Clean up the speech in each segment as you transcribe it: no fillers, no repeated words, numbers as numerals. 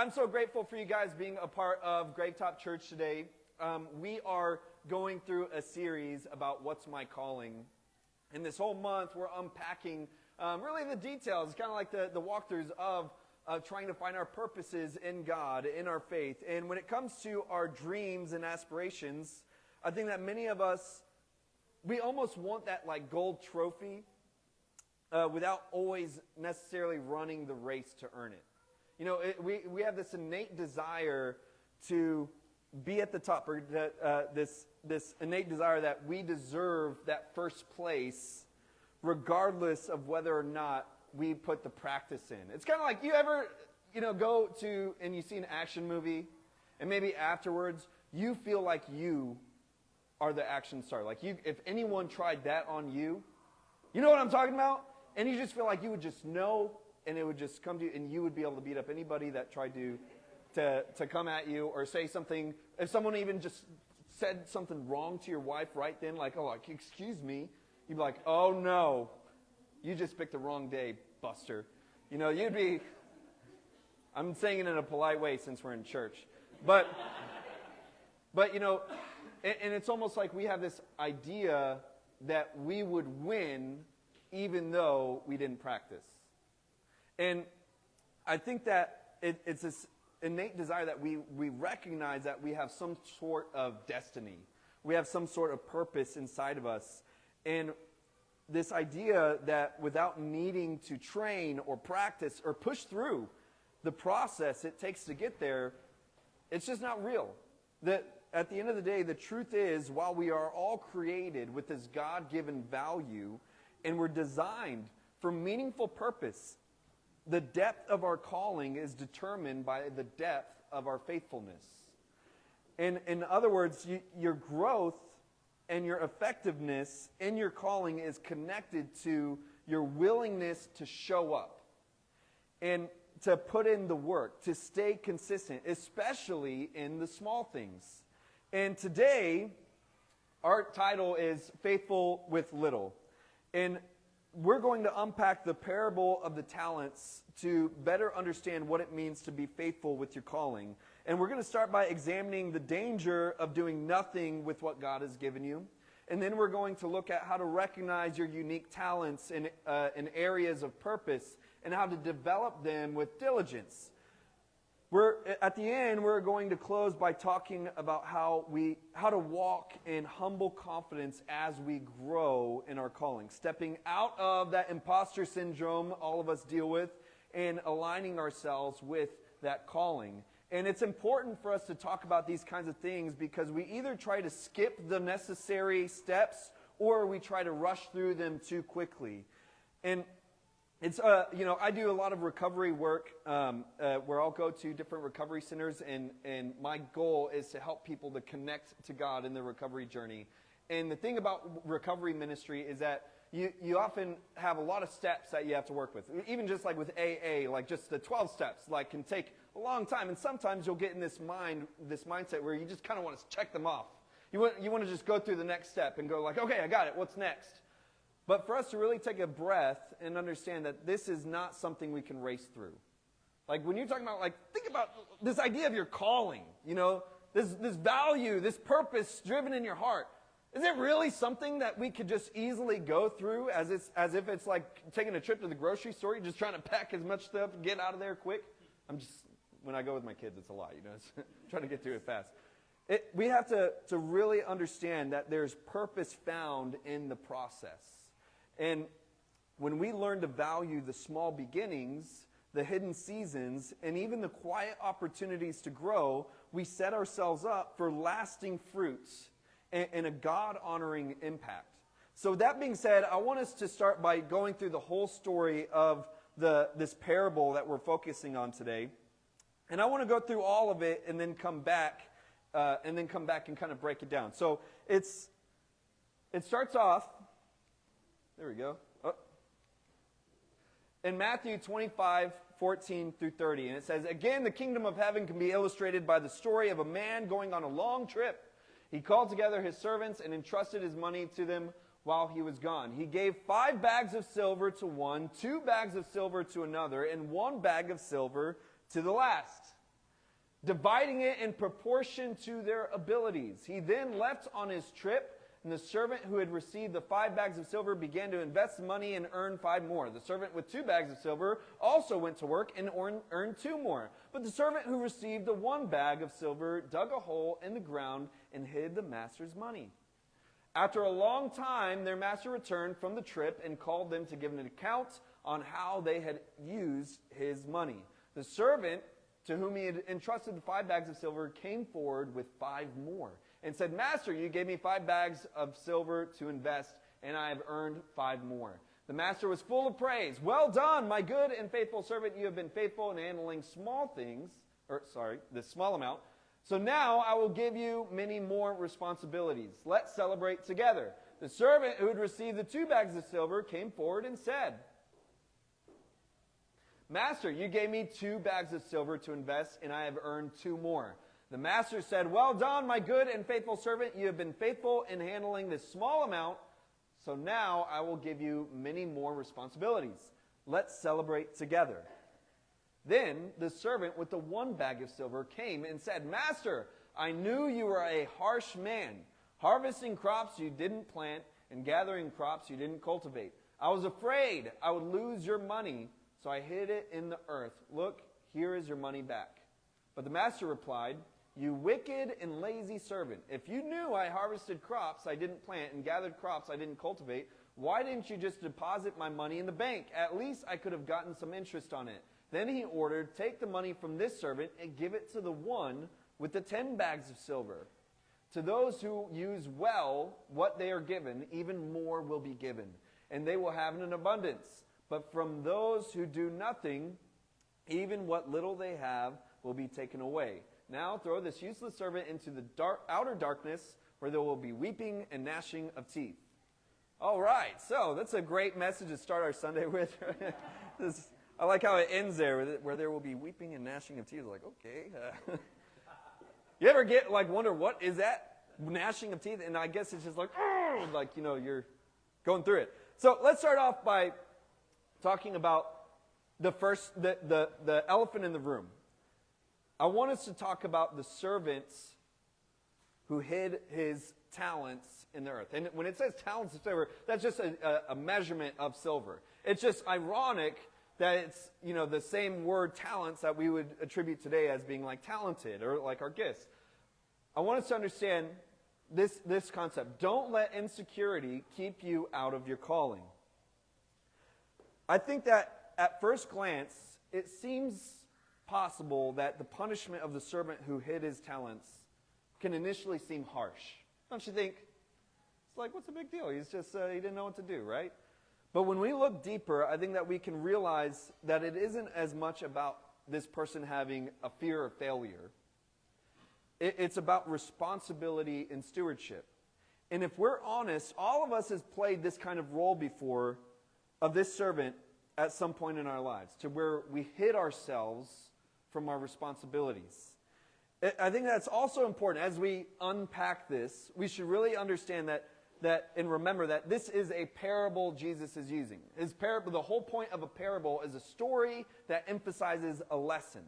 I'm so grateful for you guys being a part of Gravetop Church today. We are going through a series about what's my calling. And this whole month, we're unpacking really the details, kind of like the walkthroughs of trying to find our purposes in God, in our faith. And when it comes to our dreams and aspirations, I think that many of us, we almost want that like gold trophy without always necessarily running the race to earn it. You know, we have this innate desire to be at the top, or this innate desire that we deserve that first place, regardless of whether or not we put the practice in. It's kind of like you ever, go to and you see an action movie, and maybe afterwards you feel like you are the action star. Like if anyone tried that on you, you know what I'm talking about? And you just feel like you would just know, and it would just come to you, and you would be able to beat up anybody that tried to come at you or say something. If someone even just said something wrong to your wife right then, like, excuse me, you'd be like, oh no, you just picked the wrong day, Buster. You'd be, I'm saying it in a polite way since we're in church. But and it's almost like we have this idea that we would win even though we didn't practice. And I think that it's this innate desire that we recognize that we have some sort of destiny. We have some sort of purpose inside of us. And this idea that without needing to train or practice or push through the process it takes to get there, it's just not real. That at the end of the day, the truth is, while we are all created with this God-given value and we're designed for meaningful purpose, the depth of our calling is determined by the depth of our faithfulness. And in other words, your growth and your effectiveness in your calling is connected to your willingness to show up and to put in the work, to stay consistent, especially in the small things. And today, our title is Faithful with Little. And we're going to unpack the parable of the talents to better understand what it means to be faithful with your calling. And we're going to start by examining the danger of doing nothing with what God has given you. And then we're going to look at how to recognize your unique talents in areas of purpose and how to develop them with diligence. At the end, we're going to close by talking about how to walk in humble confidence as we grow in our calling, stepping out of that imposter syndrome all of us deal with and aligning ourselves with that calling. And it's important for us to talk about these kinds of things because we either try to skip the necessary steps or we try to rush through them too quickly. And it's, I do a lot of recovery work where I'll go to different recovery centers, and my goal is to help people to connect to God in their recovery journey. And the thing about recovery ministry is that you often have a lot of steps that you have to work with. Even just like with AA, like just the 12 steps, like can take a long time. And sometimes you'll get in this mindset where you just kind of want to check them off. You want to just go through the next step and go like, okay, I got it. What's next? But for us to really take a breath and understand that this is not something we can race through. Like when you're talking about, like, think about this idea of your calling, this value, this purpose driven in your heart. Is it really something that we could just easily go through as if it's like taking a trip to the grocery store? You're just trying to pack as much stuff and get out of there quick? When I go with my kids, it's a lot, trying to get through it fast. We have to really understand that there's purpose found in the process. And when we learn to value the small beginnings, the hidden seasons, and even the quiet opportunities to grow, we set ourselves up for lasting fruits and a God-honoring impact. So that being said, I want us to start by going through the whole story of this parable that we're focusing on today. And I want to go through all of it and then come back and kind of break it down. So it starts off. There we go. Oh. In Matthew 25:14 through 30, and it says, "Again, the kingdom of heaven can be illustrated by the story of a man going on a long trip. He called together his servants and entrusted his money to them while he was gone. He gave 5 bags of silver to one, 2 bags of silver to another, and 1 bag of silver to the last. dividing it in proportion to their abilities. He then left on his trip, and the servant who had received the 5 bags of silver began to invest the money and earn 5 more. The servant with 2 bags of silver also went to work and earned 2 more. But the servant who received the 1 bag of silver dug a hole in the ground and hid the master's money. After a long time, their master returned from the trip and called them to give an account on how they had used his money. The servant to whom he had entrusted the 5 bags of silver came forward with 5 more and said, Master, you gave me 5 bags of silver to invest, and I have earned 5 more. The master was full of praise. Well done, my good and faithful servant. You have been faithful in handling this small amount. So now I will give you many more responsibilities. Let's celebrate together. The servant who had received the 2 bags of silver came forward and said, Master, you gave me 2 bags of silver to invest, and I have earned 2 more. The master said, Well done, my good and faithful servant. You have been faithful in handling this small amount, so now I will give you many more responsibilities. Let's celebrate together. Then the servant with the 1 bag of silver came and said, Master, I knew you were a harsh man, harvesting crops you didn't plant and gathering crops you didn't cultivate. I was afraid I would lose your money, so I hid it in the earth. Look, here is your money back. But the master replied, You wicked and lazy servant, if you knew I harvested crops I didn't plant and gathered crops I didn't cultivate, why didn't you just deposit my money in the bank? At least I could have gotten some interest on it. Then he ordered, Take the money from this servant and give it to the one with the 10 bags of silver. To those who use well what they are given, even more will be given, and they will have an abundance. But from those who do nothing, even what little they have will be taken away. Now throw this useless servant into the outer darkness, where there will be weeping and gnashing of teeth. All right, so that's a great message to start our Sunday with. I like how it ends there, where there will be weeping and gnashing of teeth. Like, okay. You ever wonder, what is that? Gnashing of teeth? And I guess it's just you're going through it. So let's start off by talking about the elephant in the room. I want us to talk about the servants who hid his talents in the earth. And when it says talents of silver, that's just a measurement of silver. It's just ironic that it's, the same word talents that we would attribute today as being like talented or like our gifts. I want us to understand this concept. Don't let insecurity keep you out of your calling. I think that at first glance, it seems possible that the punishment of the servant who hid his talents can initially seem harsh. Don't you think? It's like, what's the big deal? He's just, he didn't know what to do, right? But when we look deeper, I think that we can realize that it isn't as much about this person having a fear of failure. It's about responsibility and stewardship. And if we're honest, all of us has played this kind of role before of this servant at some point in our lives, to where we hid ourselves from our responsibilities. I think that's also important. As we unpack this, we should really understand that and remember that this is a parable Jesus is using. His parable, the whole point of a parable is a story that emphasizes a lesson.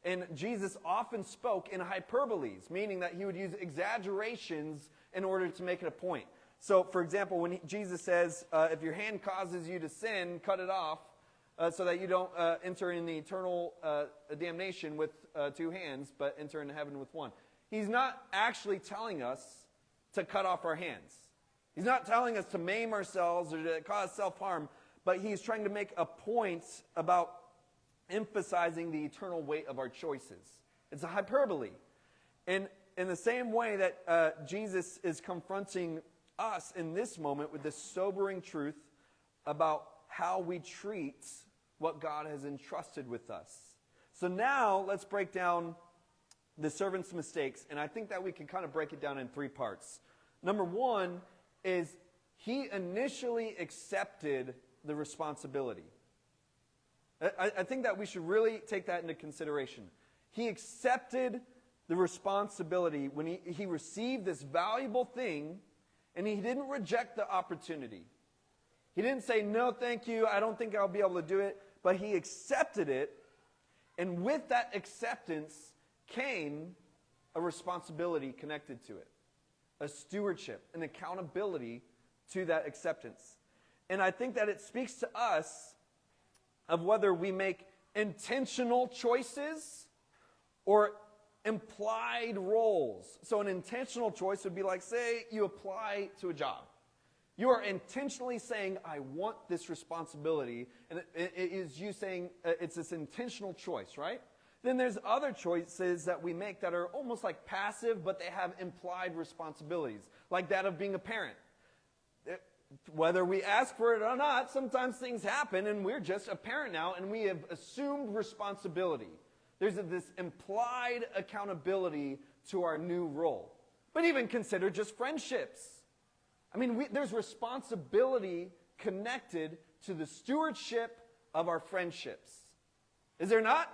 And Jesus often spoke in hyperboles, meaning that he would use exaggerations in order to make it a point. So, for example, when Jesus says, if your hand causes you to sin, cut it off, so that you don't enter in the eternal damnation with 2 hands, but enter into heaven with 1. He's not actually telling us to cut off our hands. He's not telling us to maim ourselves or to cause self-harm, but he's trying to make a point about emphasizing the eternal weight of our choices. It's a hyperbole. And in the same way that Jesus is confronting us in this moment with this sobering truth about how we treat what God has entrusted with us. So now let's break down the servant's mistakes, and I think that we can kind of break it down in 3 parts. Number 1 is he initially accepted the responsibility. I think that we should really take that into consideration. He accepted the responsibility when he received this valuable thing, and he didn't reject the opportunity. He didn't say, no, thank you, I don't think I'll be able to do it, but he accepted it, and with that acceptance, came a responsibility connected to it, a stewardship, an accountability to that acceptance. And I think that it speaks to us of whether we make intentional choices or implied roles. So an intentional choice would be like, say you apply to a job. You are intentionally saying, I want this responsibility, and it is you saying it's this intentional choice, right? Then there's other choices that we make that are almost like passive, but they have implied responsibilities, like that of being a parent. Whether we ask for it or not, sometimes things happen, and we're just a parent now, and we have assumed responsibility. There's this implied accountability to our new role. But even consider just friendships. I mean, there's responsibility connected to the stewardship of our friendships. Is there not?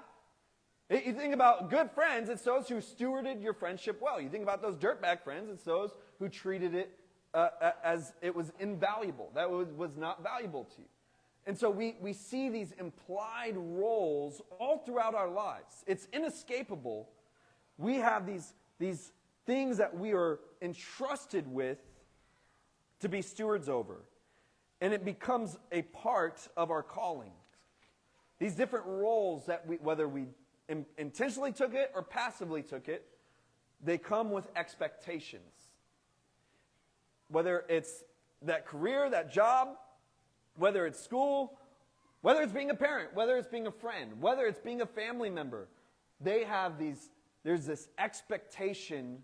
You think about good friends, it's those who stewarded your friendship well. You think about those dirtbag friends, it's those who treated it as it was invaluable, that was not valuable to you. And so we see these implied roles all throughout our lives. It's inescapable. We have these things that we are entrusted with to be stewards over. And it becomes a part of our calling. These different roles that whether we intentionally took it or passively took it, they come with expectations. Whether it's that career, that job, whether it's school, whether it's being a parent, whether it's being a friend, whether it's being a family member, there's this expectation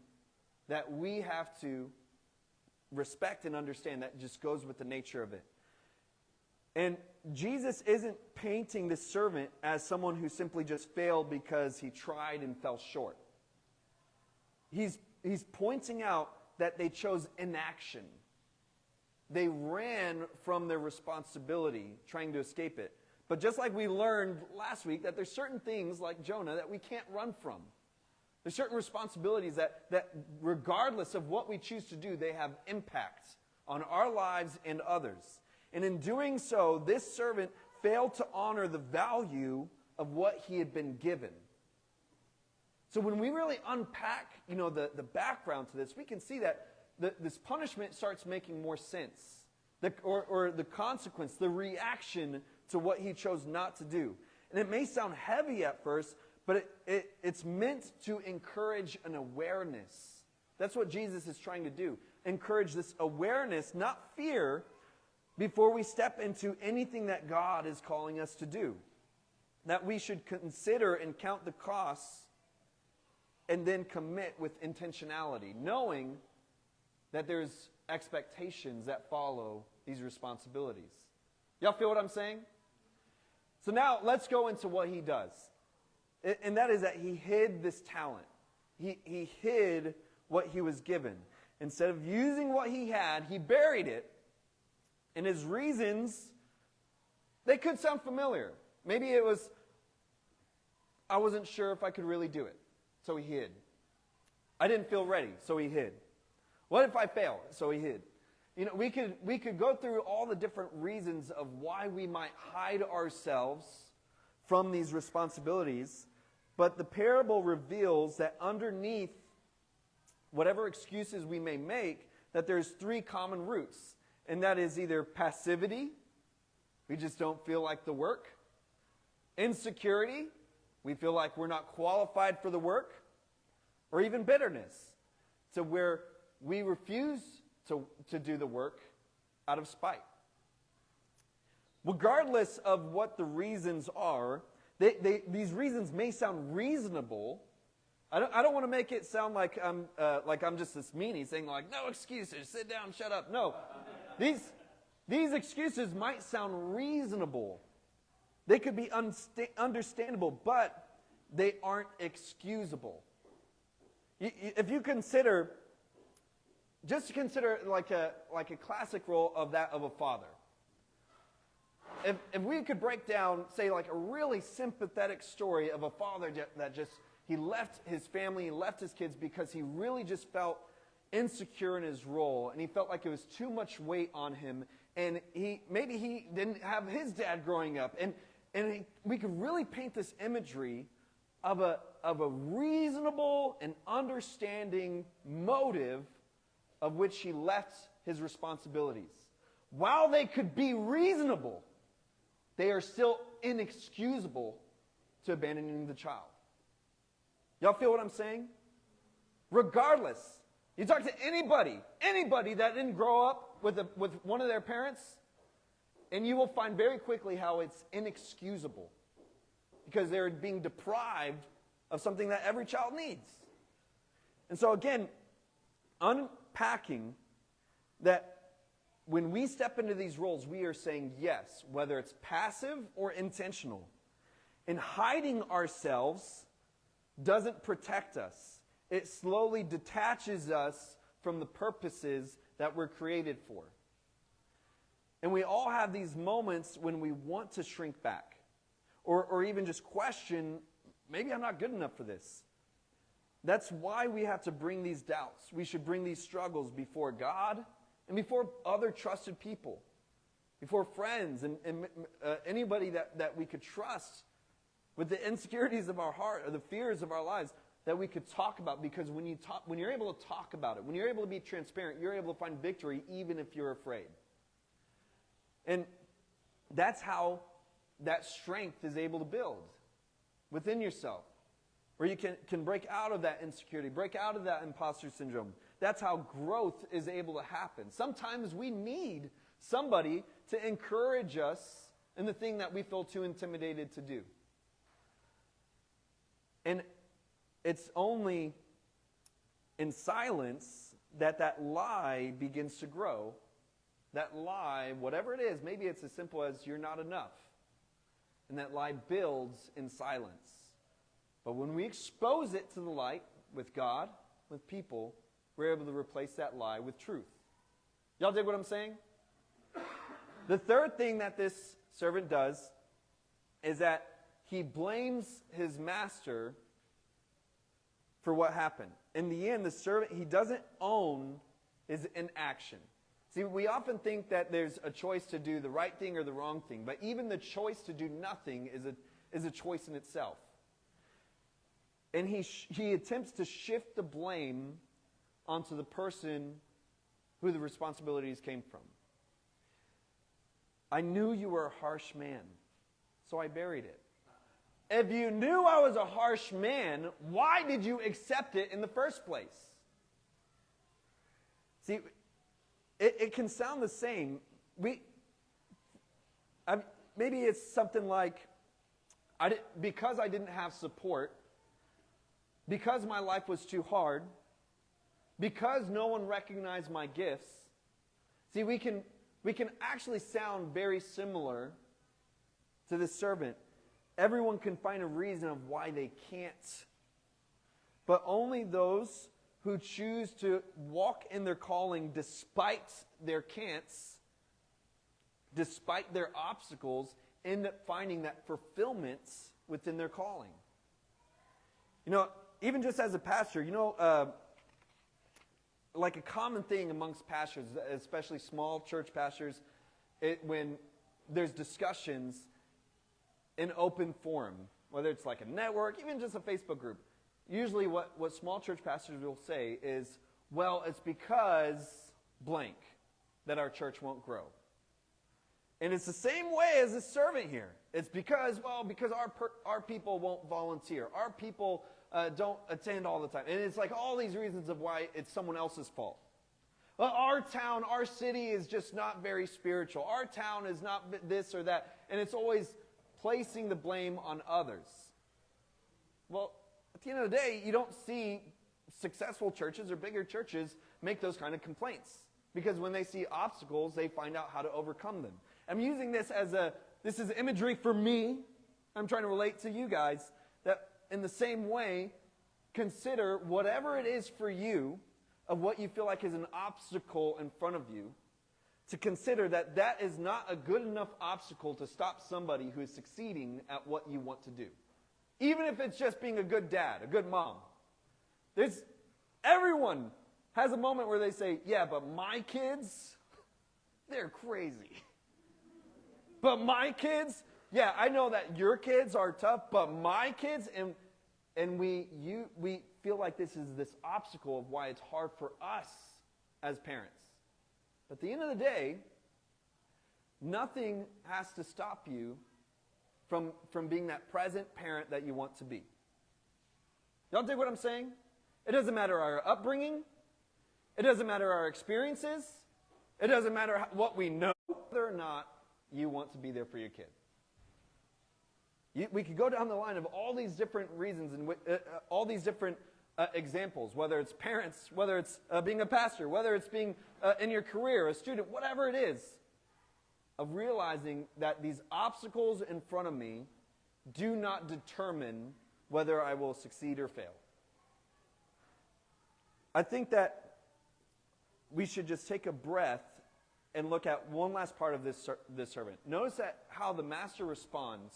that we have to respect and understand that just goes with the nature of it. And Jesus isn't painting this servant as someone who simply just failed because he tried and fell short. He's pointing out that they chose inaction. They ran from their responsibility, trying to escape it. But just like we learned last week, that there's certain things like Jonah that we can't run from. There's certain responsibilities that regardless of what we choose to do, they have impact on our lives and others. And in doing so, this servant failed to honor the value of what he had been given. So when we really unpack, the background to this, we can see that this punishment starts making more sense. Or the consequence, the reaction to what he chose not to do. And it may sound heavy at first, but it's meant to encourage an awareness. That's what Jesus is trying to do. Encourage this awareness, not fear, before we step into anything that God is calling us to do. That we should consider and count the costs and then commit with intentionality, knowing that there's expectations that follow these responsibilities. Y'all feel what I'm saying? So now let's go into what he does. And that is that he hid this talent. He hid what he was given. Instead of using what he had, he buried it. And his reasons, they could sound familiar. Maybe it was, I wasn't sure if I could really do it, so he hid. I didn't feel ready, so he hid. What if I fail? So he hid. We could go through all the different reasons of why we might hide ourselves from these responsibilities, but the parable reveals that underneath whatever excuses we may make, that there's three common roots. And that is either passivity, we just don't feel like the work. Insecurity, we feel like we're not qualified for the work. Or even bitterness, to where we refuse to do the work out of spite. Regardless of what the reasons are, these reasons may sound reasonable. I don't want to make it sound like I'm just this meanie saying like, no excuses, sit down, shut up. No. These excuses might sound reasonable. They could be understandable, but they aren't excusable. If you consider, just consider like a classic role of that of a father. If we could break down, say, like a really sympathetic story of a father that just, he left his family, he left his kids because he really just felt insecure in his role, and he felt like it was too much weight on him, and maybe he didn't have his dad growing up, and we could really paint this imagery of a reasonable and understanding motive of which he left his responsibilities. While they could be reasonable, they are still inexcusable to abandoning the child. Y'all feel what I'm saying? Regardless, you talk to anybody that didn't grow up with one of their parents, and you will find very quickly how it's inexcusable because they're being deprived of something that every child needs. And so again, unpacking that when we step into these roles, we are saying yes, whether it's passive or intentional. And hiding ourselves doesn't protect us. It slowly detaches us from the purposes that we're created for. And we all have these moments when we want to shrink back or even just question, maybe I'm not good enough for this. That's why we have to bring these doubts. We should bring these struggles before God and before other trusted people, before friends and anybody that we could trust with the insecurities of our heart or the fears of our lives that we could talk about. Because when you're able to talk about it, when you're able to be transparent, you're able to find victory even if you're afraid. And that's how that strength is able to build within yourself, where you can break out of that insecurity, break out of that imposter syndrome. That's how growth is able to happen. Sometimes we need somebody to encourage us in the thing that we feel too intimidated to do. And it's only in silence that lie begins to grow. That lie, whatever it is, maybe it's as simple as you're not enough. And that lie builds in silence. But when we expose it to the light with God, with people, we're able to replace that lie with truth. Y'all dig what I'm saying? The third thing that this servant does is that he blames his master for what happened. In the end, the servant, he doesn't own his inaction. See, we often think that there's a choice to do the right thing or the wrong thing, but even the choice to do nothing is a choice in itself. And he attempts to shift the blame onto the person who the responsibilities came from. I knew you were a harsh man, so I buried it. If you knew I was a harsh man, why did you accept it in the first place? See, it can sound the same. Maybe it's something like, because I didn't have support, because my life was too hard, because no one recognized my gifts. See, we can actually sound very similar to this servant. Everyone can find a reason of why they can't. But only those who choose to walk in their calling despite their can'ts, despite their obstacles, end up finding that fulfillment within their calling. You know, even just as a pastor, like a common thing amongst pastors, especially small church pastors, when there's discussions in open forum, whether it's like a network, even just a Facebook group, usually what small church pastors will say is, well, it's because blank that our church won't grow. And it's the same way as this servant here. It's because our people won't volunteer. Our people don't attend all the time. And it's like all these reasons of why it's someone else's fault. Well, our town, our city is just not very spiritual. Our town is not this or that. And it's always placing the blame on others. Well, at the end of the day, you don't see successful churches or bigger churches make those kind of complaints. Because when they see obstacles, they find out how to overcome them. I'm using this this is imagery for me. I'm trying to relate to you guys that in the same way, consider whatever it is for you of what you feel like is an obstacle in front of you, to consider that is not a good enough obstacle to stop somebody who is succeeding at what you want to do. Even if it's just being a good dad, a good mom. Everyone has a moment where they say, yeah, but my kids, they're crazy. But my kids, yeah, I know that your kids are tough, but my kids, and And we feel like this is this obstacle of why it's hard for us as parents. But at the end of the day, nothing has to stop you from being that present parent that you want to be. Y'all dig what I'm saying? It doesn't matter our upbringing. It doesn't matter our experiences. It doesn't matter what we know, whether or not you want to be there for your kid. We could go down the line of all these different reasons and all these different examples, whether it's parents, whether it's being a pastor, whether it's being in your career, a student, whatever it is, of realizing that these obstacles in front of me do not determine whether I will succeed or fail. I think that we should just take a breath and look at one last part of this servant. Notice that how the master responds.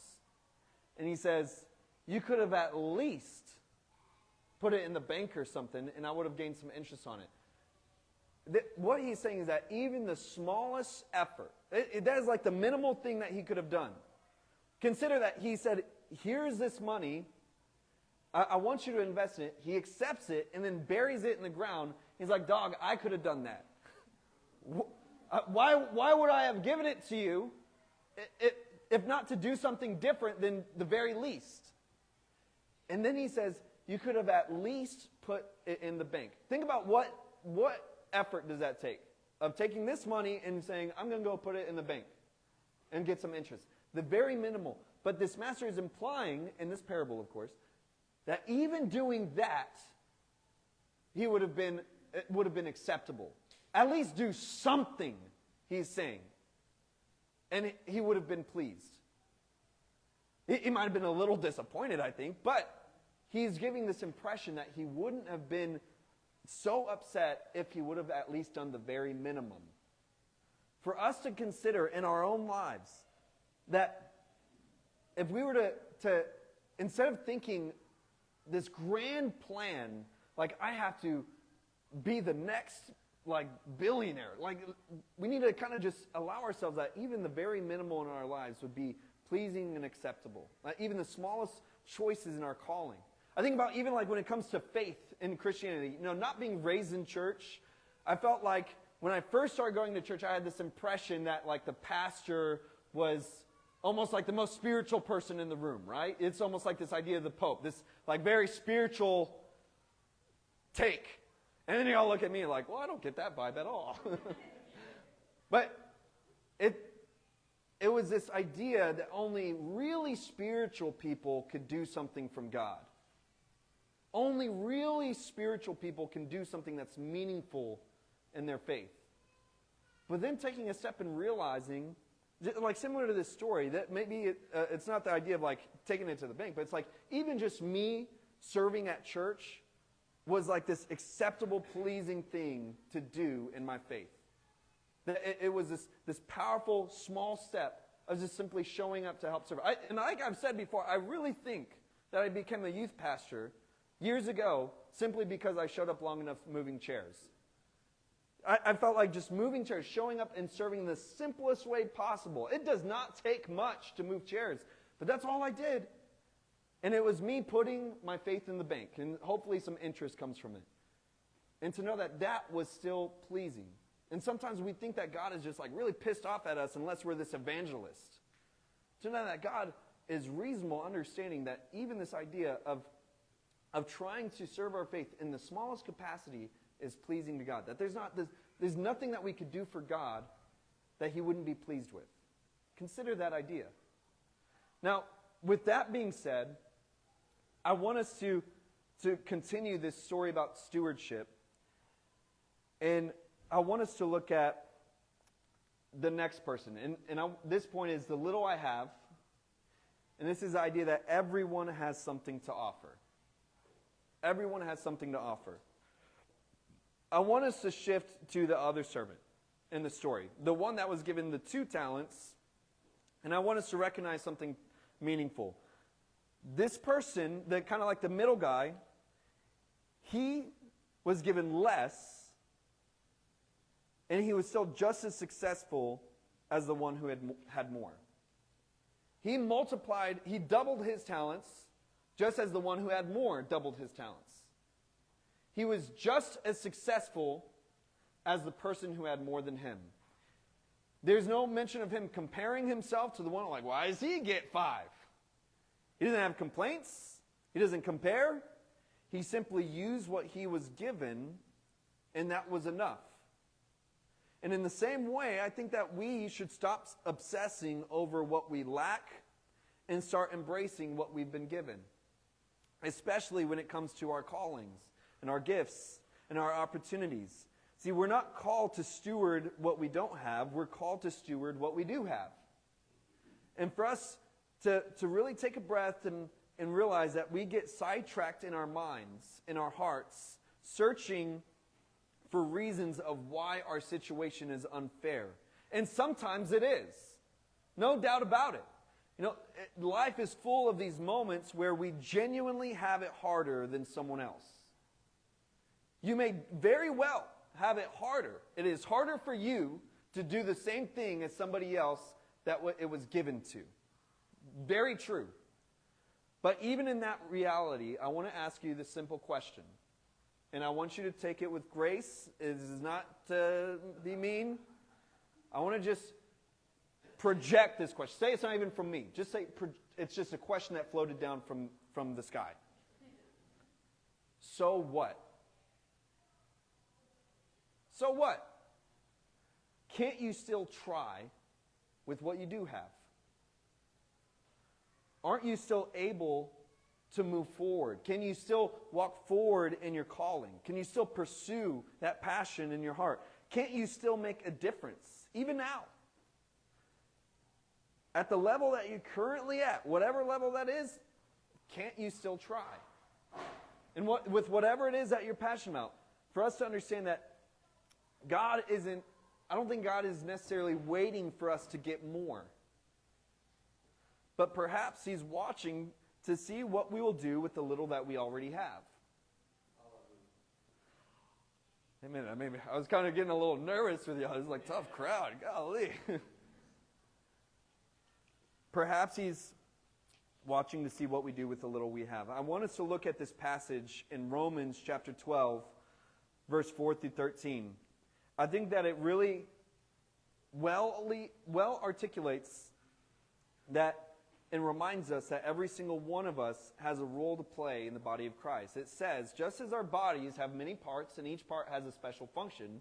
And he says, you could have at least put it in the bank or something, and I would have gained some interest on it. What he's saying is that even the smallest effort, that is like the minimal thing that he could have done. Consider that he said, here's this money. I want you to invest in it. He accepts it and then buries it in the ground. He's like, dog, I could have done that. Why would I have given it to you if not to do something different than the very least? And then he says, you could have at least put it in the bank. Think about what effort does that take? Of taking this money and saying, I'm going to go put it in the bank and get some interest. The very minimal. But this master is implying, in this parable, of course, that even doing that, it would have been acceptable. At least do something, he's saying. And he would have been pleased. He might have been a little disappointed, I think, but he's giving this impression that he wouldn't have been so upset if he would have at least done the very minimum. For us to consider in our own lives that if we were to instead of thinking this grand plan, like I have to be the next billionaire, we need to kind of just allow ourselves that even the very minimal in our lives would be pleasing and acceptable. Even the smallest choices in our calling. I think about even when it comes to faith in Christianity, not being raised in church, I felt like when I first started going to church, I had this impression that the pastor was almost like the most spiritual person in the room, right? It's almost like this idea of the Pope, this very spiritual take. And then you all look at me well, I don't get that vibe at all. But it was this idea that only really spiritual people could do something from God. Only really spiritual people can do something that's meaningful in their faith. But then taking a step and realizing, similar to this story, that maybe it's not the idea of taking it to the bank, but it's even just me serving at church was this acceptable, pleasing thing to do in my faith. That it was this powerful, small step of just simply showing up to help serve. And like I've said before, I really think that I became a youth pastor years ago simply because I showed up long enough moving chairs. I felt like just moving chairs, showing up and serving the simplest way possible. It does not take much to move chairs, but that's all I did. And it was me putting my faith in the bank, and hopefully some interest comes from it. And to know that was still pleasing. And sometimes we think that God is just really pissed off at us unless we're this evangelist. To know that God is reasonable, understanding that even this idea of trying to serve our faith in the smallest capacity is pleasing to God. That there's nothing that we could do for God that he wouldn't be pleased with. Consider that idea. Now, with that being said, I want us to continue this story about stewardship. And I want us to look at the next person. And this point is the little I have. And this is the idea that everyone has something to offer. Everyone has something to offer. I want us to shift to the other servant in the story. The one that was given the 2 talents. And I want us to recognize something meaningful. This person, kind of the middle guy, he was given less, and he was still just as successful as the one who had more. He doubled his talents just as the one who had more doubled his talents. He was just as successful as the person who had more than him. There's no mention of him comparing himself to the one like, why does he get 5? He doesn't have complaints. He doesn't compare. He simply used what he was given, and that was enough. And in the same way, I think that we should stop obsessing over what we lack and start embracing what we've been given, especially when it comes to our callings and our gifts and our opportunities. See, we're not called to steward what we don't have. We're called to steward what we do have. And for us to really take a breath and realize that we get sidetracked in our minds, in our hearts, searching for reasons of why our situation is unfair. And sometimes it is. No doubt about it. You know, life is full of these moments where we genuinely have it harder than someone else. You may very well have it harder. It is harder for you to do the same thing as somebody else that it was given to. Very true. But even in that reality, I want to ask you this simple question. And I want you to take it with grace. It is not to be mean. I want to just project this question. Say it's not even from me. Just say it's just a question that floated down from the sky. So what? So what? Can't you still try with what you do have? Aren't you still able to move forward? Can you still walk forward in your calling? Can you still pursue that passion in your heart? Can't you still make a difference, even now? At the level that you're currently at, whatever level that is, can't you still try? And with whatever it is that you're passionate about, for us to understand that I don't think God is necessarily waiting for us to get more. But perhaps He's watching to see what we will do with the little that we already have. Amen. I was kind of getting a little nervous with you. I was like, tough crowd. Golly. Perhaps He's watching to see what we do with the little we have. I want us to look at this passage in Romans chapter 12, verse 4 through 13. I think that it really well articulates that and reminds us that every single one of us has a role to play in the body of Christ. It says, just as our bodies have many parts and each part has a special function,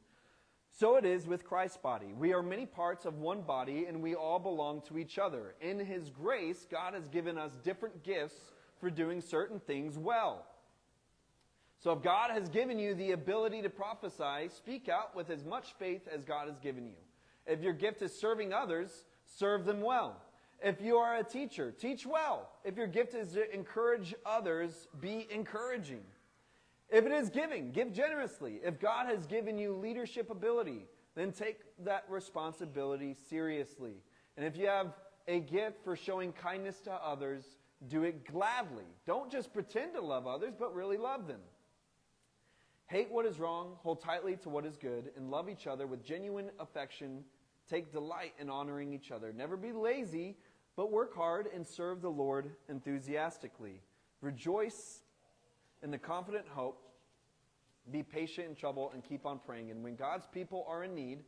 so it is with Christ's body. We are many parts of one body and we all belong to each other. In His grace, God has given us different gifts for doing certain things well. So if God has given you the ability to prophesy, speak out with as much faith as God has given you. If your gift is serving others, serve them well. If you are a teacher, teach well. If your gift is to encourage others, be encouraging. If it is giving, give generously. If God has given you leadership ability, then take that responsibility seriously. And if you have a gift for showing kindness to others, do it gladly. Don't just pretend to love others, but really love them. Hate what is wrong, hold tightly to what is good, and love each other with genuine affection. Take delight in honoring each other. Never be lazy, but work hard and serve the Lord enthusiastically. Rejoice in the confident hope. Be patient in trouble and keep on praying. And when God's people are in need,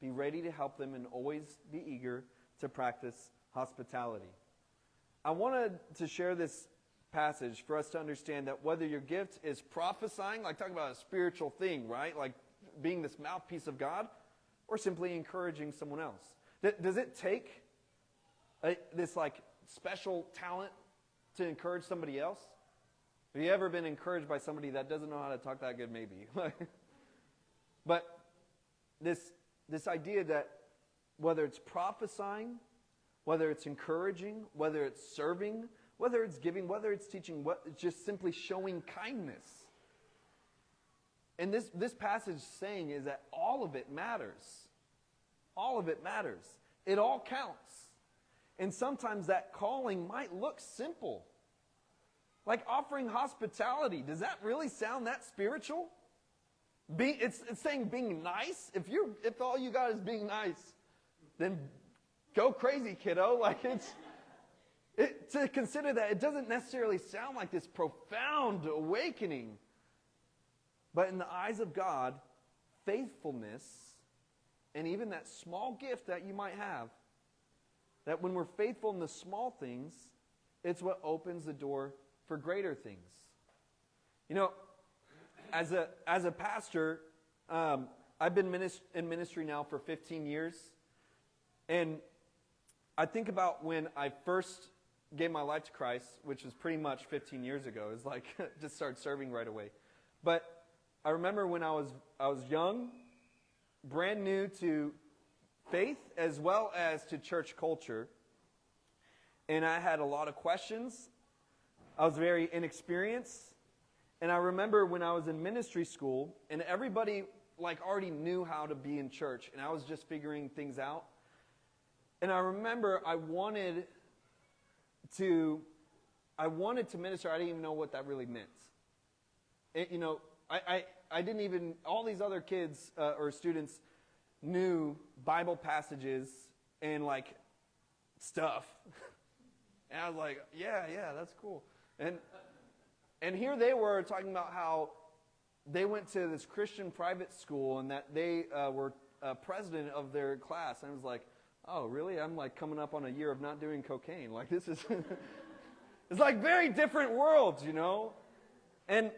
be ready to help them and always be eager to practice hospitality. I wanted to share this passage for us to understand that whether your gift is prophesying, like talking about a spiritual thing, right? Like being this mouthpiece of God, or simply encouraging someone else. Does it take this like special talent to encourage somebody else? Have you ever been encouraged by somebody that doesn't know how to talk that good? Maybe. But this idea that whether it's prophesying, whether it's encouraging, whether it's serving, whether it's giving, whether it's teaching, it's just simply showing kindness. And this passage is saying is that all of it matters. All of it matters. It all counts. And sometimes that calling might look simple. Like offering hospitality. Does that really sound that spiritual? It's saying being nice. If all you got is being nice, then go crazy, kiddo. Like to consider that it doesn't necessarily sound like this profound awakening. But in the eyes of God, faithfulness, and even that small gift that you might have, that when we're faithful in the small things, it's what opens the door for greater things. You know, as a pastor, I've been in ministry now for 15 years. And I think about when I first gave my life to Christ, which was pretty much 15 years ago. It was like, just started serving right away. But I remember when I was young, brand new to faith as well as to church culture. And I had a lot of questions. I was very inexperienced. And I remember when I was in ministry school, and everybody already knew how to be in church, and I was just figuring things out. And I remember I wanted to minister. I didn't even know what that really meant. I didn't even, all these other kids or students knew Bible passages and stuff. And I was like, yeah, that's cool. And here they were talking about how they went to this Christian private school and that they were president of their class. And I was like, oh, really? I'm coming up on a year of not doing cocaine. This is, it's very different worlds, you know? And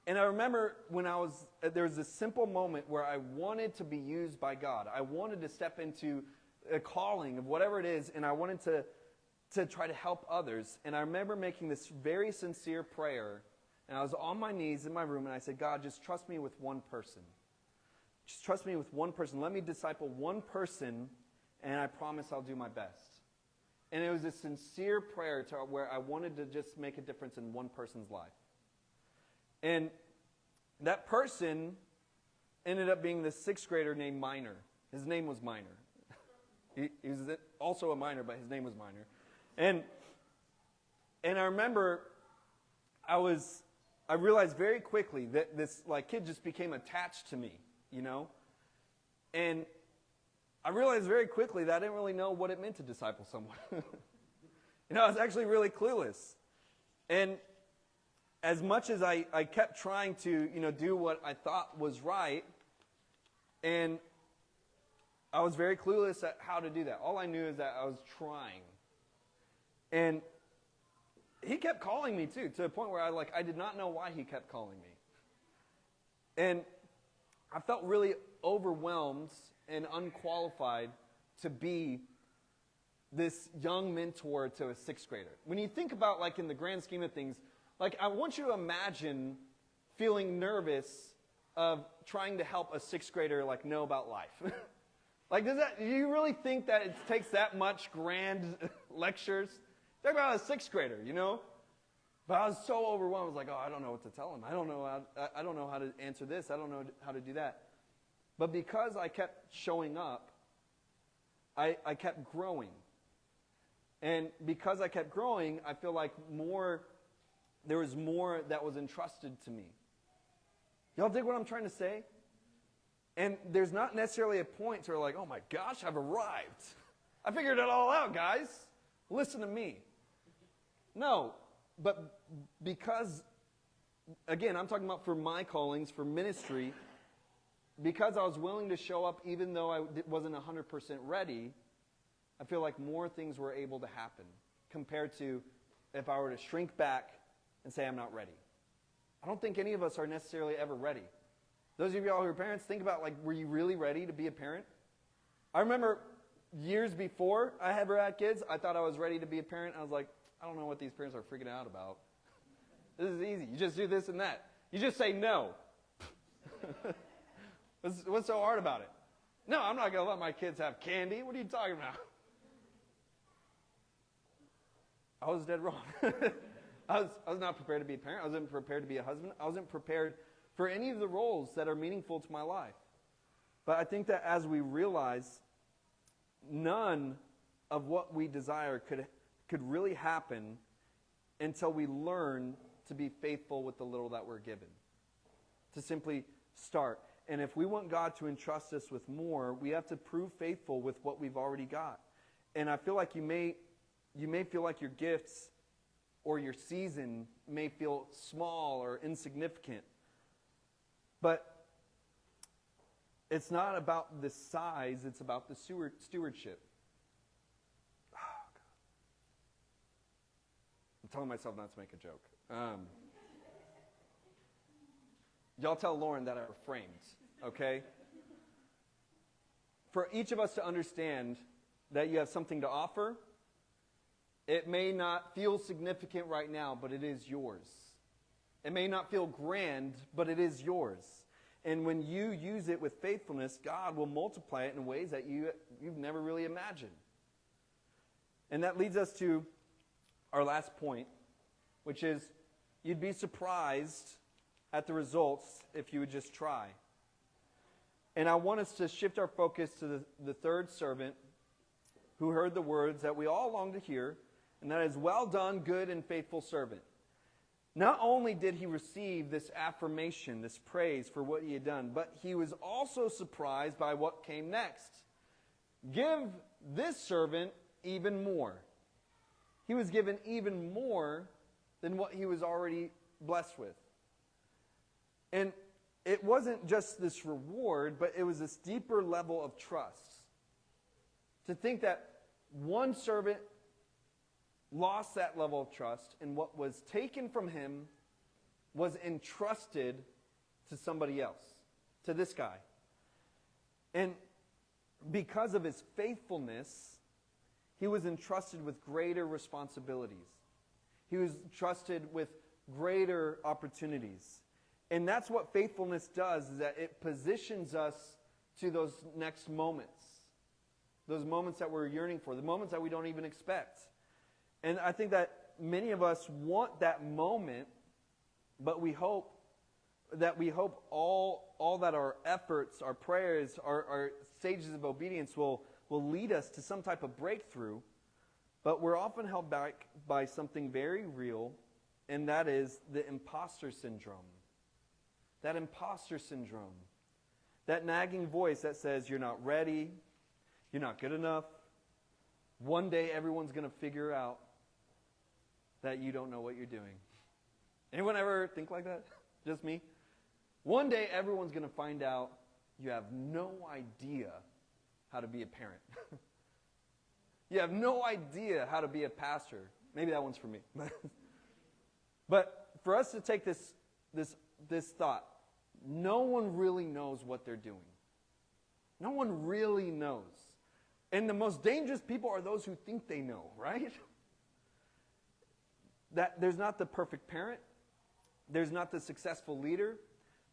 I remember when there was this simple moment where I wanted to be used by God. I wanted to step into a calling of whatever it is, and I wanted to try to help others. And I remember making this very sincere prayer, and I was on my knees in my room, and I said, God, just trust me with one person. Just trust me with one person. Let me disciple one person, and I promise I'll do my best. And it was a sincere prayer to where I wanted to just make a difference in one person's life. And that person ended up being this 6th grader named Minor. His name was Minor. He was also a minor, but his name was Minor. And I remember I realized very quickly that this kid just became attached to me, you know? And I realized very quickly that I didn't really know what it meant to disciple someone. I was actually really clueless. And as much as I kept trying to, do what I thought was right, and I was very clueless at how to do that. All I knew is that I was trying. And he kept calling me too, to the point where I did not know why he kept calling me. And I felt really overwhelmed and unqualified to be this young mentor to a 6th grader. When you think about in the grand scheme of things, I want you to imagine feeling nervous of trying to help a 6th grader know about life. Do you really think that it takes that much grand lectures? Talk about a 6th grader, you know? But I was so overwhelmed. I was like, oh, I don't know what to tell him. I don't know how to answer this. I don't know how to do that. But because I kept showing up, I kept growing. And because I kept growing, I feel like there was more that was entrusted to me. Y'all dig what I'm trying to say? And there's not necessarily a point where oh my gosh, I've arrived. I figured it all out, guys. Listen to me. No, but because, again, I'm talking about for my callings, for ministry, because I was willing to show up even though I wasn't 100% ready, I feel like more things were able to happen compared to if I were to shrink back and say I'm not ready. I don't think any of us are necessarily ever ready. Those of y'all who are parents, think about were you really ready to be a parent? I remember years before I ever had kids, I thought I was ready to be a parent. I was like, I don't know what these parents are freaking out about. This is easy. You just do this and that. You just say no. What's so hard about it? No, I'm not going to let my kids have candy. What are you talking about? I was dead wrong. I was not prepared to be a parent. I wasn't prepared to be a husband. I wasn't prepared for any of the roles that are meaningful to my life. But I think that as we realize, none of what we desire could really happen until we learn to be faithful with the little that we're given. To simply start. And if we want God to entrust us with more, we have to prove faithful with what we've already got. And I feel like you may you may feel like your gifts or your season may feel small or insignificant. But it's not about the size, it's about the stewardship. Oh, God. I'm telling myself not to make a joke. Y'all tell Lauren that I refrained, okay? For each of us to understand that you have something to offer, it may not feel significant right now, but it is yours. It may not feel grand, but it is yours. And when you use it with faithfulness, God will multiply it in ways that you've never really imagined. And that leads us to our last point, which is you'd be surprised at the results if you would just try. And I want us to shift our focus to the third servant who heard the words that we all long to hear, and that is, well done, good and faithful servant. Not only did he receive this affirmation, this praise for what he had done, but he was also surprised by what came next. Give this servant even more. He was given even more than what he was already blessed with. And it wasn't just this reward, but it was this deeper level of trust. To think that one servant lost that level of trust, and what was taken from him was entrusted to somebody else, to this guy. And because of his faithfulness, he was entrusted with greater responsibilities. He was trusted with greater opportunities. And that's what faithfulness does, is that it positions us to those next moments. Those moments that we're yearning for, the moments that we don't even expect. And I think that many of us want that moment, but we hope all that our efforts, our prayers, our stages of obedience will lead us to some type of breakthrough. But we're often held back by something very real, and that is the imposter syndrome. That imposter syndrome. That nagging voice that says, you're not ready, you're not good enough. One day everyone's going to figure out that you don't know what you're doing. Anyone ever think like that? Just me? One day everyone's going to find out you have no idea how to be a parent. You have no idea how to be a pastor. Maybe that one's for me. But for us to take this thought, no one really knows what they're doing. No one really knows. And the most dangerous people are those who think they know, right? That there's not the perfect parent. There's not the successful leader.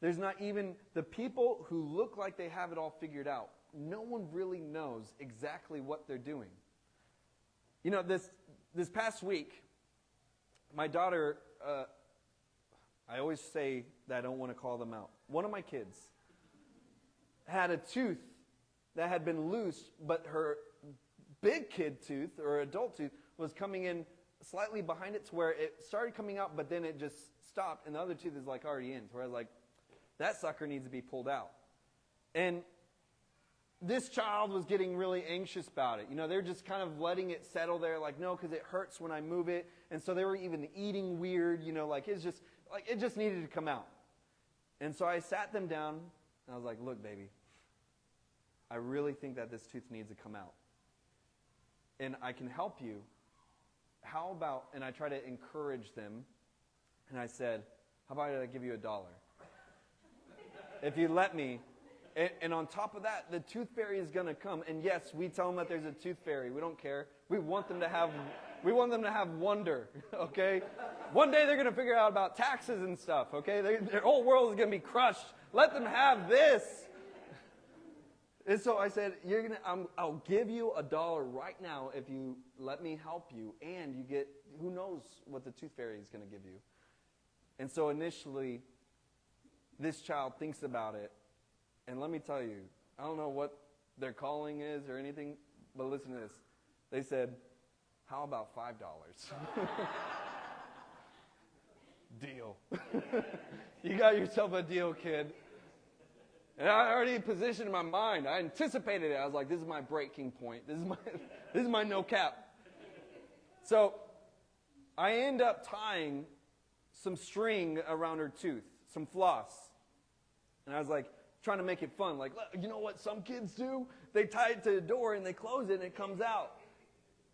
There's not even the people who look like they have it all figured out. No one really knows exactly what they're doing. You know, this past week, my daughter, I always say that I don't want to call them out. One of my kids had a tooth that had been loose, but her big kid tooth, or adult tooth, was coming in slightly behind it to where it started coming out, but then it just stopped, and the other tooth is like already in. So I was like, that sucker needs to be pulled out. And this child was getting really anxious about it. You know, they're just kind of letting it settle there, like, no, because it hurts when I move it. And so they were even eating weird, you know, like it just needed to come out. And so I sat them down, and I was like, look, baby, I really think that this tooth needs to come out. And I can help you. How about, and I try to encourage them, and I said, how about I give you $1? If you let me. And on top of that, the tooth fairy is going to come. And yes, we tell them that there's a tooth fairy. We don't care. We want them to have wonder, okay? One day they're going to figure out about taxes and stuff, okay? Their whole world is going to be crushed. Let them have this. And so I said, I'll give you $1 right now if you let me help you, and you get, who knows what the tooth fairy is going to give you. And so initially, this child thinks about it, and let me tell you, I don't know what their calling is or anything, but listen to this. They said, how about $5? Deal. You got yourself a deal, kid. And I already positioned in my mind. I anticipated it. I was like, this is my breaking point. This is my no cap. So I end up tying some string around her tooth, some floss. And I was like, trying to make it fun. Like, you know what some kids do? They tie it to the door and they close it and it comes out.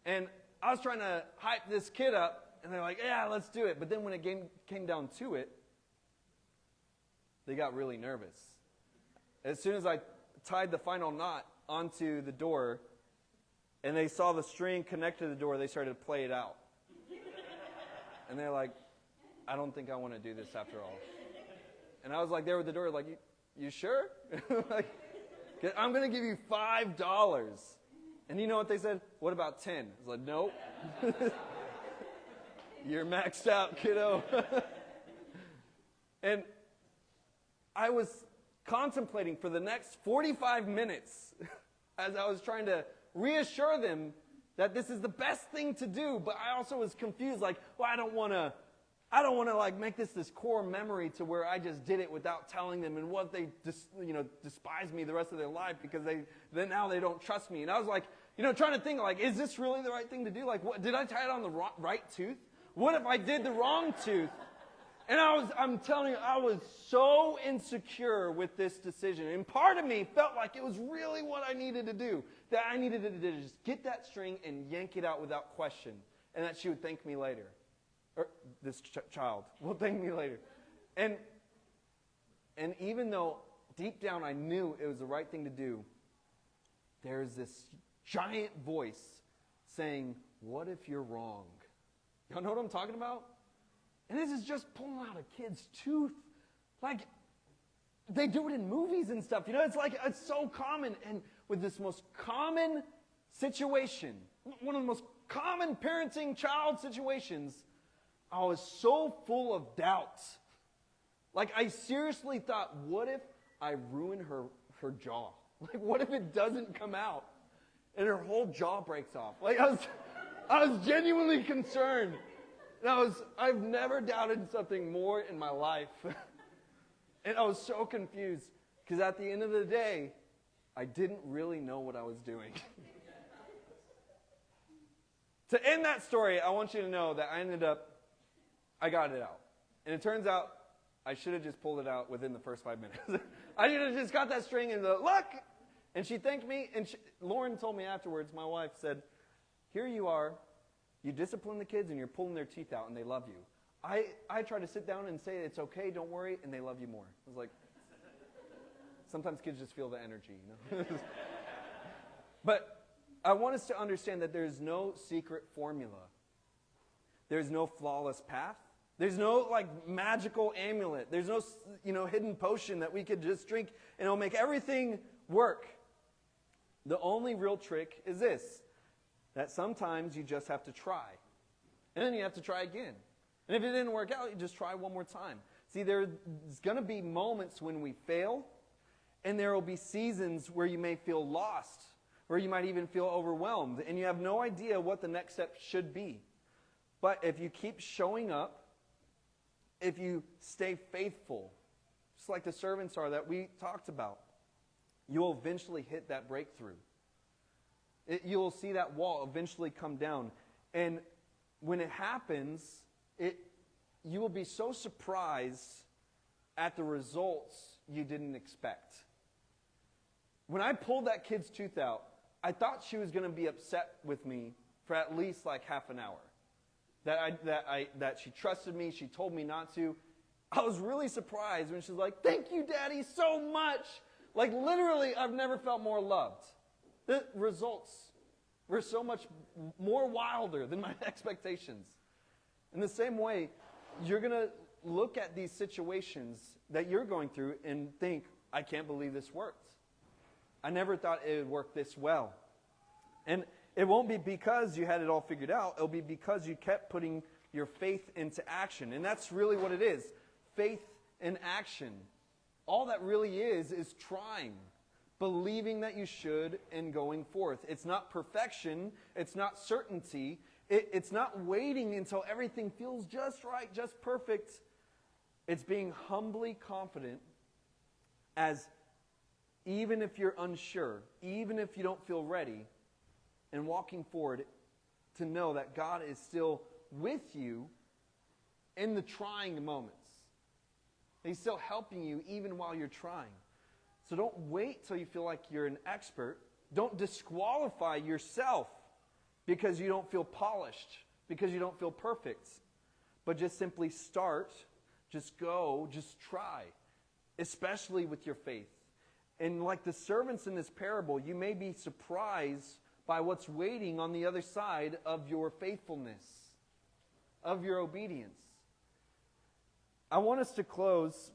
And I was trying to hype this kid up, and they're like, yeah, let's do it. But then when it came down to it, they got really nervous. As soon as I tied the final knot onto the door, and they saw the string connect to the door, they started to play it out. And they're like, I don't think I want to do this after all. And I was like there with the door, like, you sure? Like, I'm going to give you $5. And you know what they said? What about 10? I was like, nope. You're maxed out, kiddo. And I was contemplating for the next 45 minutes as I was trying to reassure them that this is the best thing to do, but I also was confused, like, well, I don't want to like make this core memory to where I just did it without telling them, and what they despise me the rest of their life because then now they don't trust me. And I was like, trying to think, like, is this really the right thing to do? Like, what, did I tie it on the right tooth? What if I did the wrong tooth? And I'm telling you, I was so insecure with this decision. And part of me felt like it was really what I needed to do. That I needed to just get that string and yank it out without question. And that she would thank me later. Or this child will thank me later. And even though deep down I knew it was the right thing to do, there's this giant voice saying, what if you're wrong? Y'all know what I'm talking about? And this is just pulling out a kid's tooth. Like, they do it in movies and stuff. It's like, it's so common. And with this most common situation, one of the most common parenting child situations, I was so full of doubt. Like, I seriously thought, what if I ruin her jaw? Like, what if it doesn't come out and her whole jaw breaks off? Like, I was genuinely concerned. And I've never doubted something more in my life. And I was so confused because at the end of the day, I didn't really know what I was doing. To end that story, I want you to know that I got it out. And it turns out I should have just pulled it out within the first 5 minutes. I should have just got that string and look! And she thanked me, and Lauren told me afterwards, my wife said, here you are. You discipline the kids and you're pulling their teeth out and they love you. I try to sit down and say it's okay, don't worry, and they love you more. I was like, sometimes kids just feel the energy, But I want us to understand that there's no secret formula. There's no flawless path. There's no magical amulet. There's no hidden potion that we could just drink and it'll make everything work. The only real trick is this. That sometimes you just have to try. And then you have to try again. And if it didn't work out, you just try one more time. See, there's going to be moments when we fail, and there will be seasons where you may feel lost, where you might even feel overwhelmed, and you have no idea what the next step should be. But if you keep showing up, if you stay faithful, just like the servants are that we talked about, you'll eventually hit that breakthrough. You'll see that wall eventually come down. And when it happens, you will be so surprised at the results you didn't expect. When I pulled that kid's tooth out, I thought she was going to be upset with me for at least half an hour. That she trusted me, she told me not to. I was really surprised when she was like, thank you, Daddy, so much. Like, literally, I've never felt more loved. The results were so much more wilder than my expectations. In the same way, you're going to look at these situations that you're going through and think, I can't believe this worked. I never thought it would work this well. And it won't be because you had it all figured out. It'll be because you kept putting your faith into action. And that's really what it is. Faith in action. All that really is trying. Believing that you should and going forth. It's not perfection. It's not certainty. It's not waiting until everything feels just right, just perfect. It's being humbly confident as even if you're unsure, even if you don't feel ready, and walking forward to know that God is still with you in the trying moments. He's still helping you even while you're trying. So don't wait till you feel like you're an expert. Don't disqualify yourself because you don't feel polished, because you don't feel perfect. But just simply start, just go, just try, especially with your faith. And like the servants in this parable, you may be surprised by what's waiting on the other side of your faithfulness, of your obedience. I want us to close,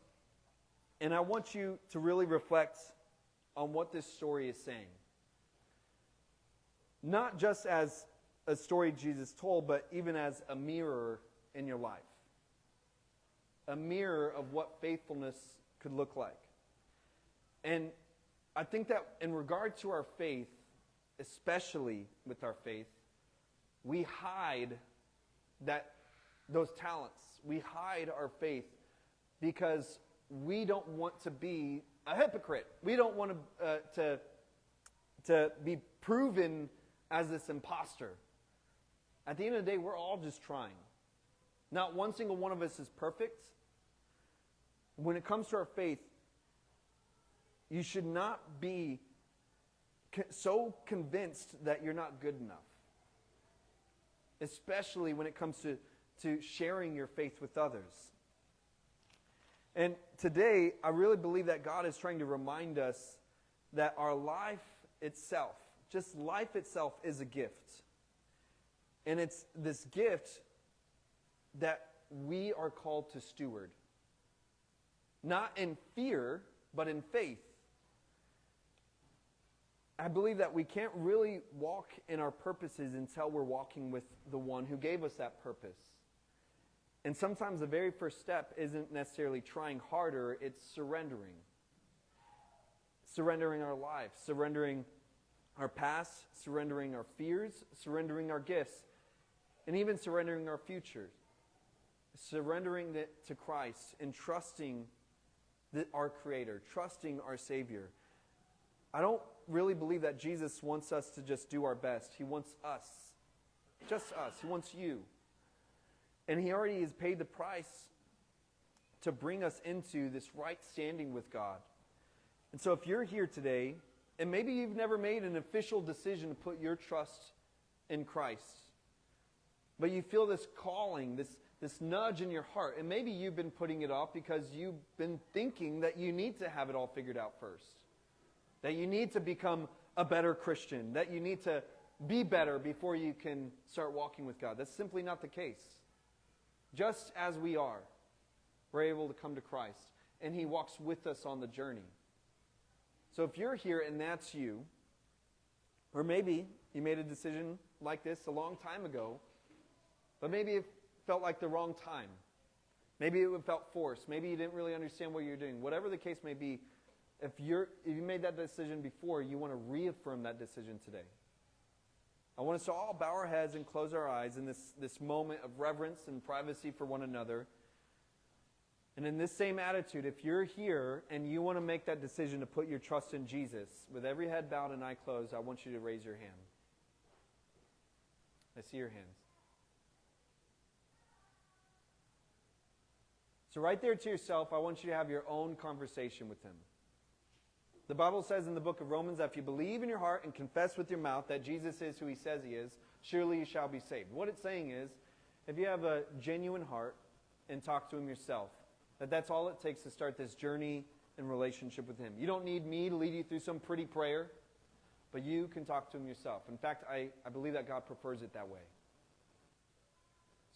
and I want you to really reflect on what this story is saying. Not just as a story Jesus told, but even as a mirror in your life. A mirror of what faithfulness could look like. And I think that in regard to our faith, especially with our faith, we hide those talents. We hide our faith because we don't want to be a hypocrite. We don't want to be proven as this imposter. At the end of the day, we're all just trying. Not one single one of us is perfect. When it comes to our faith, you should not be so convinced that you're not good enough. Especially when it comes to sharing your faith with others. And today, I really believe that God is trying to remind us that our life itself, just life itself, is a gift. And it's this gift that we are called to steward. Not in fear, but in faith. I believe that we can't really walk in our purposes until we're walking with the one who gave us that purpose. And sometimes the very first step isn't necessarily trying harder, it's surrendering. Surrendering our life, surrendering our past, surrendering our fears, surrendering our gifts, and even surrendering our future. Surrendering it to Christ and trusting our Creator, trusting our Savior. I don't really believe that Jesus wants us to just do our best. He wants us. Just us. He wants you. And He already has paid the price to bring us into this right standing with God. And so if you're here today, and maybe you've never made an official decision to put your trust in Christ, but you feel this calling, this nudge in your heart, and maybe you've been putting it off because you've been thinking that you need to have it all figured out first. That you need to become a better Christian. That you need to be better before you can start walking with God. That's simply not the case. Just as we are, we're able to come to Christ. And He walks with us on the journey. So if you're here and that's you, or maybe you made a decision like this a long time ago, but maybe it felt like the wrong time. Maybe it felt forced. Maybe you didn't really understand what you're doing. Whatever the case may be, if you made that decision before, you want to reaffirm that decision today. I want us to all bow our heads and close our eyes in this moment of reverence and privacy for one another. And in this same attitude, if you're here and you want to make that decision to put your trust in Jesus, with every head bowed and eye closed, I want you to raise your hand. I see your hands. So right there to yourself, I want you to have your own conversation with Him. The Bible says in the book of Romans that if you believe in your heart and confess with your mouth that Jesus is who He says He is, surely you shall be saved. What it's saying is, if you have a genuine heart and talk to Him yourself, that's all it takes to start this journey and relationship with Him. You don't need me to lead you through some pretty prayer, but you can talk to Him yourself. In fact, I believe that God prefers it that way.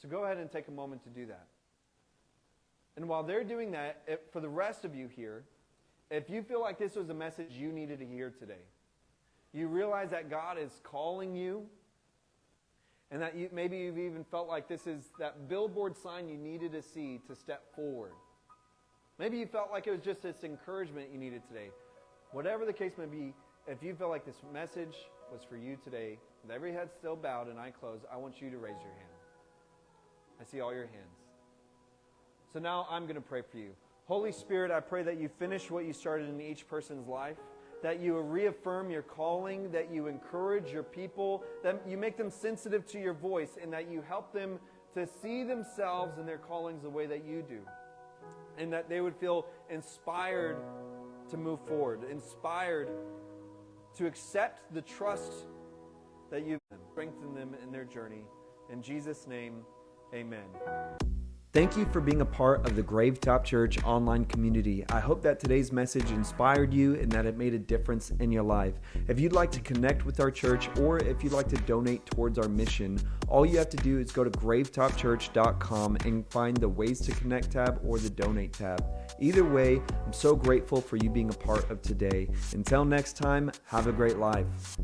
So go ahead and take a moment to do that. And while they're doing that, for the rest of you here, if you feel like this was a message you needed to hear today, you realize that God is calling you, and that maybe you've even felt like this is that billboard sign you needed to see to step forward. Maybe you felt like it was just this encouragement you needed today. Whatever the case may be, if you feel like this message was for you today, with every head still bowed and eye closed, I want you to raise your hand. I see all your hands. So now I'm going to pray for you. Holy Spirit, I pray that you finish what you started in each person's life. that you reaffirm your calling, that you encourage your people, that you make them sensitive to your voice, and that you help them to see themselves and their callings the way that you do. And that they would feel inspired to move forward, inspired to accept the trust that you've strengthened them in their journey. In Jesus' name, amen. Thank you for being a part of the Gravetop Church online community. I hope that today's message inspired you and that it made a difference in your life. If you'd like to connect with our church or if you'd like to donate towards our mission, all you have to do is go to gravetopchurch.com and find the Ways to Connect tab or the Donate tab. Either way, I'm so grateful for you being a part of today. Until next time, have a great life.